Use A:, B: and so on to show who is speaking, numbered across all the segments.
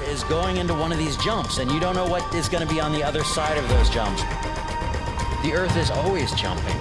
A: is going into one of these jumps, and you don't know what is going to be on the other side of those jumps. The Earth is always jumping.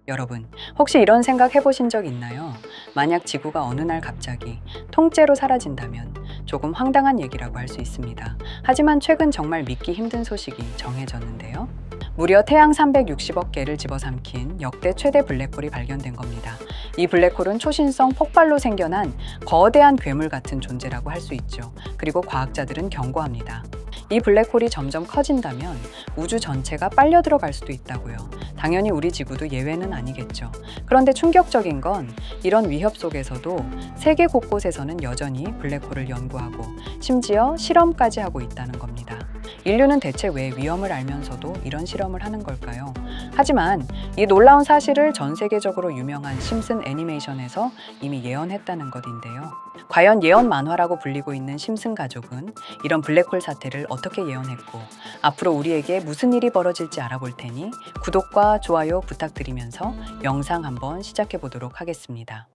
B: 여러분, 혹시 이런 생각 해보신 적 있나요? 만약 지구가 어느 날 갑자기 통째로 사라진다면 조금 황당한 얘기라고 할 수 있습니다. 하지만 최근 정말 믿기 힘든 소식이 정해졌는데요. 무려 태양 360억 개를 집어삼킨 역대 최대 블랙홀이 발견된 겁니다. 이 블랙홀은 초신성 폭발로 생겨난 거대한 괴물 같은 존재라고 할 수 있죠. 그리고 과학자들은 경고합니다. 이 블랙홀이 점점 커진다면 우주 전체가 빨려 들어갈 수도 있다고요. 당연히 우리 지구도 예외는 아니겠죠. 그런데 충격적인 건 이런 위협 속에서도 세계 곳곳에서는 여전히 블랙홀을 연구하고 심지어 실험까지 하고 있다는 겁니다. 인류는 대체 왜 위험을 알면서도 이런 실험을 하는 걸까요? 하지만 이 놀라운 사실을 전 세계적으로 유명한 심슨 애니메이션에서 이미 예언했다는 것인데요. 과연 예언 만화라고 불리고 있는 심슨 가족은 이런 블랙홀 사태를 어떻게 예언했고 앞으로 우리에게 무슨 일이 벌어질지 알아볼 테니 구독과 좋아요 부탁드리면서 영상 한번 시작해 보도록 하겠습니다.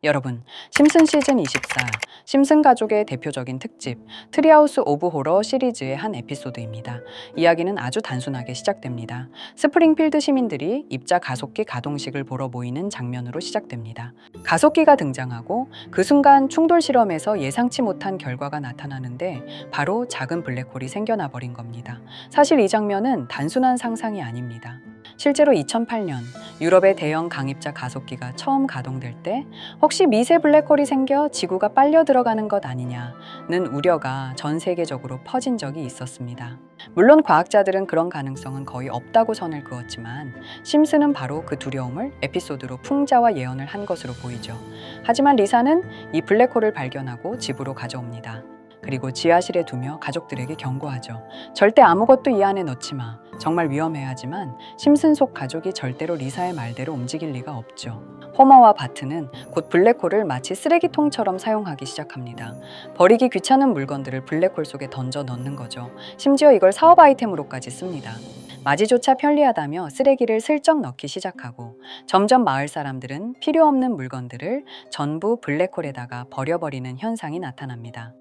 B: 여러분, 심슨 시즌 24, 심슨 가족의 대표적인 특집 트리하우스 오브 호러 시리즈의 한 에피소드입니다. 이야기는 아주 단순하게 시작됩니다. 스프링필드 시민들이 입자 가속기 가동식을 보러 모이는 장면으로 시작됩니다. 가속기가 등장하고 그 순간 충돌 실험에서 예상치 못한 결과가 나타나는데 바로 작은 블랙홀이 생겨나 버린 겁니다. 사실 이 장면은 단순한 상상이 아닙니다. 실제로 2008년 유럽의 대형 강입자 가속기가 처음 가동될 때 혹시 미세 블랙홀이 생겨 지구가 빨려 들어가는 것 아니냐는 우려가 전 세계적으로 퍼진 적이 있었습니다. 물론 과학자들은 그런 가능성은 거의 없다고 선을 그었지만 심슨은 바로 그 두려움을 에피소드로 풍자와 예언을 한 것으로 보이죠. 하지만 리사는 이 블랙홀을 발견하고 집으로 가져옵니다. 그리고 지하실에 두며 가족들에게 경고하죠. 절대 아무것도 이 안에 넣지 마. 정말 위험해야 하지만 심슨 속 가족이 절대로 리사의 말대로 움직일 리가 없죠. 호머와 바트는 곧 블랙홀을 마치 쓰레기통처럼 사용하기 시작합니다. 버리기 귀찮은 물건들을 블랙홀 속에 던져 넣는 거죠. 심지어 이걸 사업 아이템으로까지 씁니다. 맞이조차 편리하다며 쓰레기를 슬쩍 넣기 시작하고 점점 마을 사람들은 필요 없는 물건들을 전부 블랙홀에다가 버려버리는 현상이 나타납니다.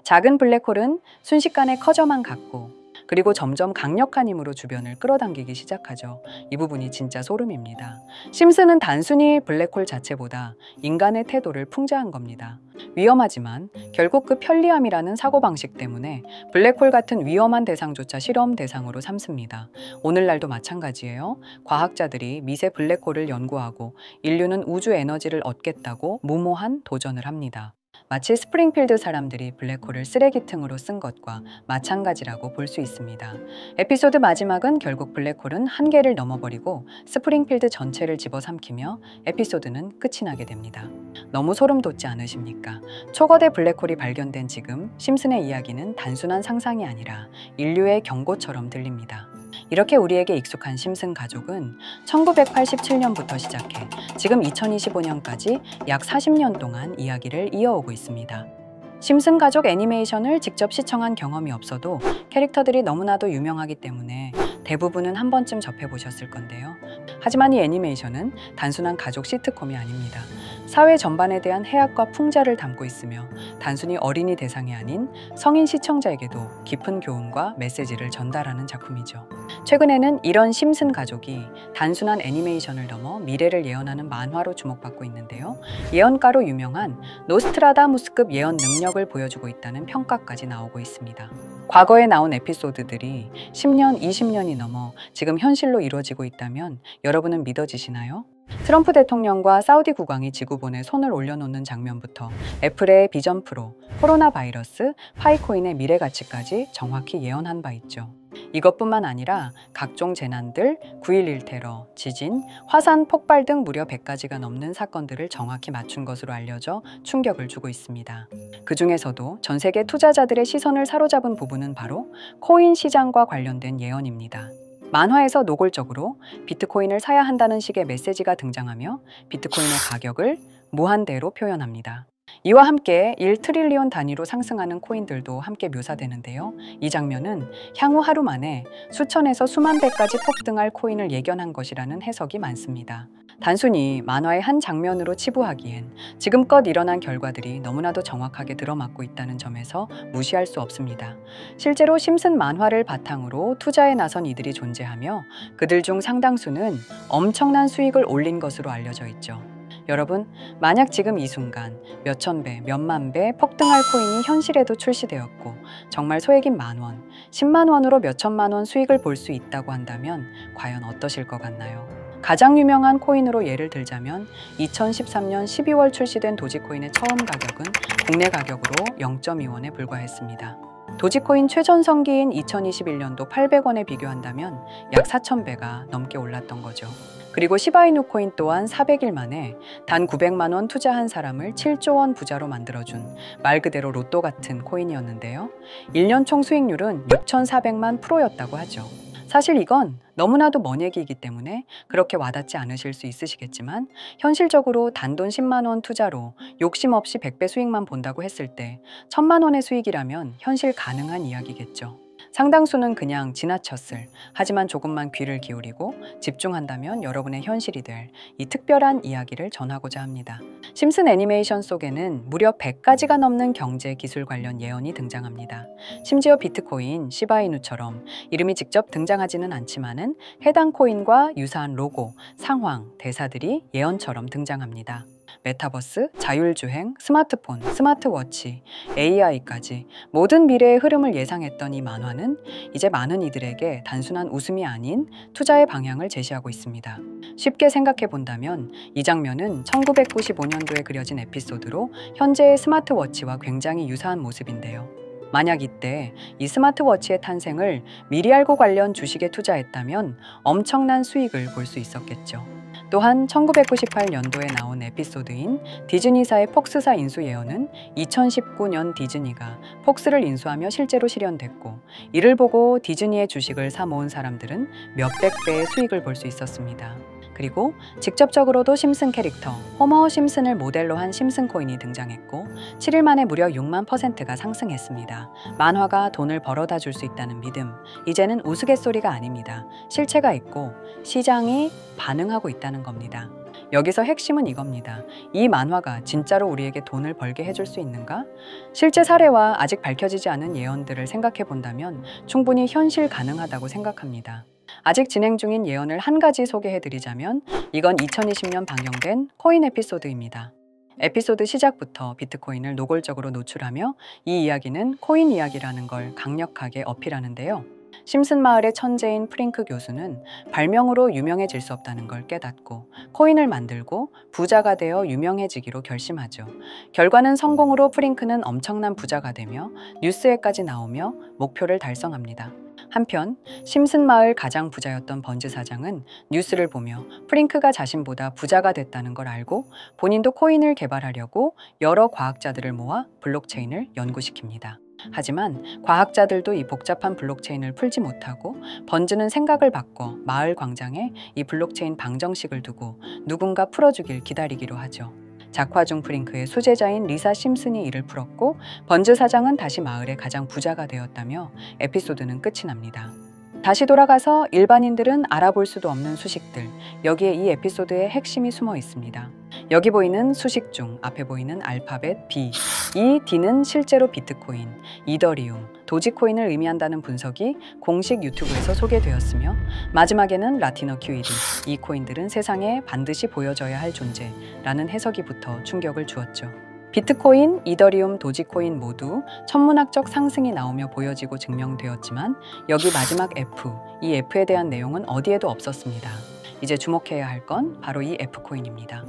B: 작은 블랙홀은 순식간에 커져만 갔고 그리고 점점 강력한 힘으로 주변을 끌어당기기 시작하죠. 이 부분이 진짜 소름입니다. 심슨은 단순히 블랙홀 자체보다 인간의 태도를 풍자한 겁니다. 위험하지만 결국 그 편리함이라는 사고방식 때문에 블랙홀 같은 위험한 대상조차 실험 대상으로 삼습니다. 오늘날도 마찬가지예요. 과학자들이 미세 블랙홀을 연구하고 인류는 우주 에너지를 얻겠다고 무모한 도전을 합니다. 마치 스프링필드 사람들이 블랙홀을 쓰레기통으로 쓴 것과 마찬가지라고 볼 수 있습니다. 에피소드 마지막은 결국 블랙홀은 한계를 넘어버리고 스프링필드 전체를 집어삼키며 에피소드는 끝이 나게 됩니다. 너무 소름 돋지 않으십니까? 초거대 블랙홀이 발견된 지금 심슨의 이야기는 단순한 상상이 아니라 인류의 경고처럼 들립니다. 이렇게 우리에게 익숙한 심슨 가족은 1987년부터 시작해 지금 2025년까지 약 40년 동안 이야기를 이어오고 있습니다. 심슨 가족 애니메이션을 직접 시청한 경험이 없어도 캐릭터들이 너무나도 유명하기 때문에 대부분은 한 번쯤 접해보셨을 건데요. 하지만 이 애니메이션은 단순한 가족 시트콤이 아닙니다. 사회 전반에 대한 해악과 풍자를 담고 있으며 단순히 어린이 대상이 아닌 성인 시청자에게도 깊은 교훈과 메시지를 전달하는 작품이죠. 최근에는 이런 심슨 가족이 단순한 애니메이션을 넘어 미래를 예언하는 만화로 주목받고 있는데요. 예언가로 유명한 노스트라다무스급 예언 능력을 보여주고 있다는 평가까지 나오고 있습니다. 과거에 나온 에피소드들이 10년, 20년이 넘어 지금 현실로 이루어지고 있다면 여러분은 믿어지시나요? 트럼프 대통령과 사우디 국왕이 지구본에 손을 올려놓는 장면부터 애플의 비전 프로, 코로나 바이러스, 파이코인의 미래 가치까지 정확히 예언한 바 있죠. 이것뿐만 아니라 각종 재난들, 9.11 테러, 지진, 화산 폭발 등 무려 100가지가 넘는 사건들을 정확히 맞춘 것으로 알려져 충격을 주고 있습니다. 그 중에서도 전 세계 투자자들의 시선을 사로잡은 부분은 바로 코인 시장과 관련된 예언입니다. 만화에서 노골적으로 비트코인을 사야 한다는 식의 메시지가 등장하며 비트코인의 가격을 무한대로 표현합니다. 이와 함께 1트릴리온 단위로 상승하는 코인들도 함께 묘사되는데요. 이 장면은 향후 하루 만에 수천에서 수만 배까지 폭등할 코인을 예견한 것이라는 해석이 많습니다. 단순히 만화의 한 장면으로 치부하기엔 지금껏 일어난 결과들이 너무나도 정확하게 들어맞고 있다는 점에서 무시할 수 없습니다. 실제로 심슨 만화를 바탕으로 투자에 나선 이들이 존재하며 그들 중 상당수는 엄청난 수익을 올린 것으로 알려져 있죠. 여러분, 만약 지금 이 순간 몇천 배, 몇만 배 폭등할 코인이 현실에도 출시되었고 정말 소액인 만원, 10만 원으로 몇천만 원 수익을 볼 수 있다고 한다면 과연 어떠실 것 같나요? 가장 유명한 코인으로 예를 들자면 2013년 12월 출시된 도지코인의 처음 가격은 국내 가격으로 0.2원에 불과했습니다. 도지코인 최전성기인 2021년도 800원에 비교한다면 약 4,000배가 넘게 올랐던 거죠. 그리고 시바이누 코인 또한 400일 만에 단 900만 원 투자한 사람을 7조 원 부자로 만들어준 말 그대로 로또 같은 코인이었는데요. 1년 총 수익률은 6,400만 %였다고 하죠. 사실 이건 너무나도 먼 얘기이기 때문에 그렇게 와닿지 않으실 수 있으시겠지만 현실적으로 단돈 10만 원 투자로 욕심 없이 100배 수익만 본다고 했을 때 1,000만 원의 수익이라면 현실 가능한 이야기겠죠. 상당수는 그냥 지나쳤을, 하지만 조금만 귀를 기울이고 집중한다면 여러분의 현실이 될 이 특별한 이야기를 전하고자 합니다. 심슨 애니메이션 속에는 무려 100가지가 넘는 경제 기술 관련 예언이 등장합니다. 심지어 비트코인, 시바이누처럼 이름이 직접 등장하지는 않지만은 해당 코인과 유사한 로고, 상황, 대사들이 예언처럼 등장합니다. 메타버스, 자율주행, 스마트폰, 스마트워치, AI까지 모든 미래의 흐름을 예상했던 이 만화는 이제 많은 이들에게 단순한 웃음이 아닌 투자의 방향을 제시하고 있습니다. 쉽게 생각해 본다면 이 장면은 1995년도에 그려진 에피소드로 현재의 스마트워치와 굉장히 유사한 모습인데요. 만약 이때 이 스마트워치의 탄생을 미리 알고 관련 주식에 투자했다면 엄청난 수익을 볼 수 있었겠죠. 또한 1998년도에 나온 에피소드인 디즈니사의 폭스사 인수 예언은 2019년 디즈니가 폭스를 인수하며 실제로 실현됐고 이를 보고 디즈니의 주식을 사 모은 사람들은 몇백 배의 수익을 볼 수 있었습니다. 그리고 직접적으로도 심슨 캐릭터 호머 심슨을 모델로 한 심슨 코인이 등장했고 7일 만에 무려 6만 %가 상승했습니다. 만화가 돈을 벌어다 줄 수 있다는 믿음, 이제는 우스갯소리가 아닙니다. 실체가 있고 시장이 반응하고 있다는 겁니다. 여기서 핵심은 이겁니다. 이 만화가 진짜로 우리에게 돈을 벌게 해줄 수 있는가? 실제 사례와 아직 밝혀지지 않은 예언들을 생각해 본다면 충분히 현실 가능하다고 생각합니다. 아직 진행 중인 예언을 한 가지 소개해드리자면 이건 2020년 방영된 코인 에피소드입니다. 에피소드 시작부터 비트코인을 노골적으로 노출하며 이 이야기는 코인 이야기라는 걸 강력하게 어필하는데요. 심슨 마을의 천재인 프링크 교수는 발명으로 유명해질 수 없다는 걸 깨닫고 코인을 만들고 부자가 되어 유명해지기로 결심하죠. 결과는 성공으로 프링크는 엄청난 부자가 되며 뉴스에까지 나오며 목표를 달성합니다. 한편 심슨 마을 가장 부자였던 번즈 사장은 뉴스를 보며 프링크가 자신보다 부자가 됐다는 걸 알고 본인도 코인을 개발하려고 여러 과학자들을 모아 블록체인을 연구시킵니다. 하지만 과학자들도 이 복잡한 블록체인을 풀지 못하고 번즈는 생각을 바꿔 마을 광장에 이 블록체인 방정식을 두고 누군가 풀어주길 기다리기로 하죠. 작화 중 프링크의 수제자인 리사 심슨이 이를 풀었고 번즈 사장은 다시 마을의 가장 부자가 되었다며 에피소드는 끝이 납니다. 다시 돌아가서 일반인들은 알아볼 수도 없는 수식들, 여기에 이 에피소드의 핵심이 숨어 있습니다. 여기 보이는 수식 중 앞에 보이는 알파벳 B, 이 D는 실제로 비트코인, 이더리움, 도지코인을 의미한다는 분석이 공식 유튜브에서 소개되었으며 마지막에는 라티너 QED, 이 코인들은 세상에 반드시 보여져야 할 존재라는 해석이 붙어 충격을 주었죠. 비트코인, 이더리움, 도지코인 모두 천문학적 상승이 나오며 보여지고 증명되었지만 여기 마지막 F, 이 F에 대한 내용은 어디에도 없었습니다. 이제 주목해야 할 건 바로 이 F코인입니다.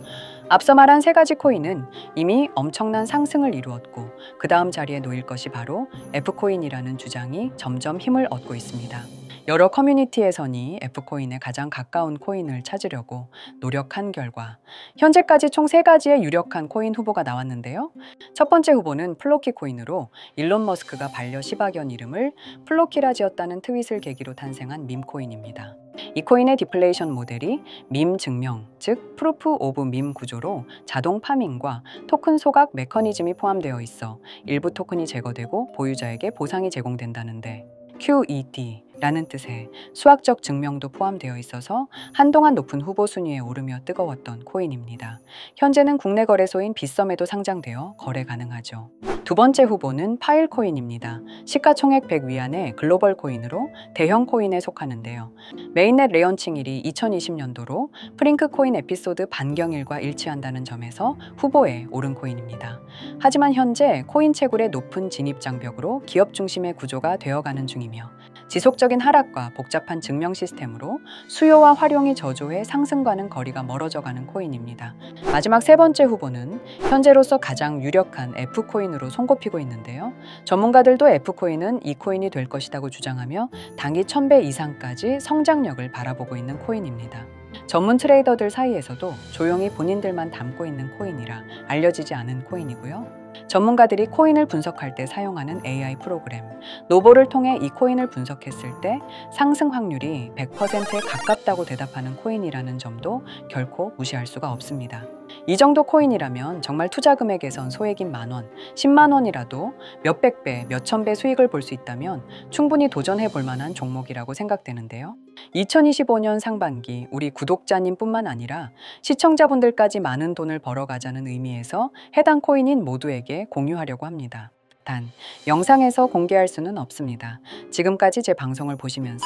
B: 앞서 말한 세 가지 코인은 이미 엄청난 상승을 이루었고 그 다음 자리에 놓일 것이 바로 F코인이라는 주장이 점점 힘을 얻고 있습니다. 여러 커뮤니티에서는 F코인에 가장 가까운 코인을 찾으려고 노력한 결과 현재까지 총 3가지의 유력한 코인 후보가 나왔는데요. 첫 번째 후보는 플로키 코인으로 일론 머스크가 반려 시바견 이름을 플로키라 지었다는 트윗을 계기로 탄생한 밈코인입니다. 이 코인의 디플레이션 모델이 밈 증명, 즉 프루프 오브 밈 구조로 자동 파밍과 토큰 소각 메커니즘이 포함되어 있어 일부 토큰이 제거되고 보유자에게 보상이 제공된다는데 QED라는 뜻의 수학적 증명도 포함되어 있어서 한동안 높은 후보 순위에 오르며 뜨거웠던 코인입니다. 현재는 국내 거래소인 빗썸에도 상장되어 거래 가능하죠. 두 번째 후보는 파일코인입니다. 시가총액 100 위안의 글로벌 코인으로 대형 코인에 속하는데요. 메인넷 레언칭일이 2020년도로 프링크 코인 에피소드 반경일과 일치한다는 점에서 후보에 오른 코인입니다. 하지만 현재 코인 채굴의 높은 진입 장벽으로 기업 중심의 구조가 되어가는 중이며 지속적인 하락과 복잡한 증명 시스템으로 수요와 활용이 저조해 상승과는 거리가 멀어져가는 코인입니다. 마지막 세 번째 후보는 현재로서 가장 유력한 F코인으로 손꼽히고 있는데요. 전문가들도 F코인은 이 코인이 될 것이라고 주장하며 단기 1000배 이상까지 성장력을 바라보고 있는 코인입니다. 전문 트레이더들 사이에서도 조용히 본인들만 담고 있는 코인이라 알려지지 않은 코인이고요. 전문가들이 코인을 분석할 때 사용하는 AI 프로그램 노보를 통해 이 코인을 분석했을 때 상승 확률이 100%에 가깝다고 대답하는 코인이라는 점도 결코 무시할 수가 없습니다. 이 정도 코인이라면 정말 투자 금액에선 소액인 만원, 10만 원이라도 몇백 배, 몇천 배 수익을 볼 수 있다면 충분히 도전해 볼 만한 종목이라고 생각되는데요. 2025년 상반기 우리 구독자님 뿐만 아니라 시청자분들까지 많은 돈을 벌어가자는 의미에서 해당 코인인 모두에게 공유하려고 합니다. 단, 영상에서 공개할 수는 없습니다. 지금까지 제 방송을 보시면서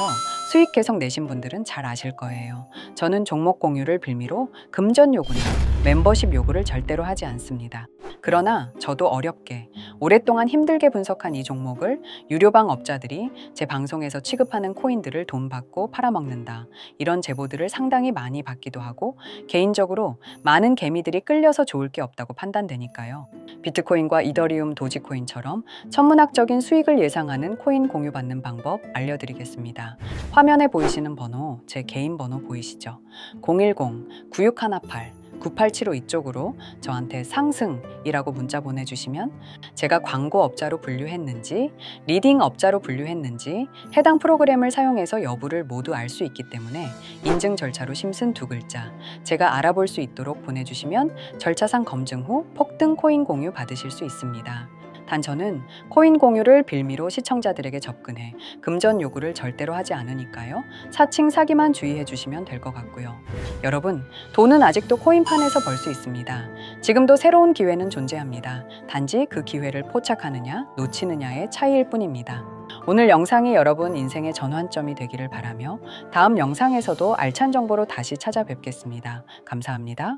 B: 수익 계속 내신 분들은 잘 아실 거예요. 저는 종목 공유를 빌미로 금전 요구나 멤버십 요구를 절대로 하지 않습니다. 그러나 저도 어렵게 오랫동안 힘들게 분석한 이 종목을 유료방 업자들이 제 방송에서 취급하는 코인들을 돈 받고 팔아먹는다. 이런 제보들을 상당히 많이 받기도 하고 개인적으로 많은 개미들이 끌려서 좋을 게 없다고 판단되니까요. 비트코인과 이더리움, 도지코인처럼 천문학적인 수익을 예상하는 코인 공유받는 방법 알려드리겠습니다. 화면에 보이시는 번호, 제 개인 번호 보이시죠? 010-9618-9875 이쪽으로 저한테 상승이라고 문자 보내주시면 제가 광고 업자로 분류했는지 리딩 업자로 분류했는지 해당 프로그램을 사용해서 여부를 모두 알 수 있기 때문에 인증 절차로 심슨 두 글자 제가 알아볼 수 있도록 보내주시면 절차상 검증 후 폭등 코인 공유 받으실 수 있습니다. 단 저는 코인 공유를 빌미로 시청자들에게 접근해 금전 요구를 절대로 하지 않으니까요. 사칭 사기만 주의해 주시면 될 것 같고요. 여러분, 돈은 아직도 코인판에서 벌 수 있습니다. 지금도 새로운 기회는 존재합니다. 단지 그 기회를 포착하느냐, 놓치느냐의 차이일 뿐입니다. 오늘 영상이 여러분 인생의 전환점이 되기를 바라며 다음 영상에서도 알찬 정보로 다시 찾아뵙겠습니다. 감사합니다.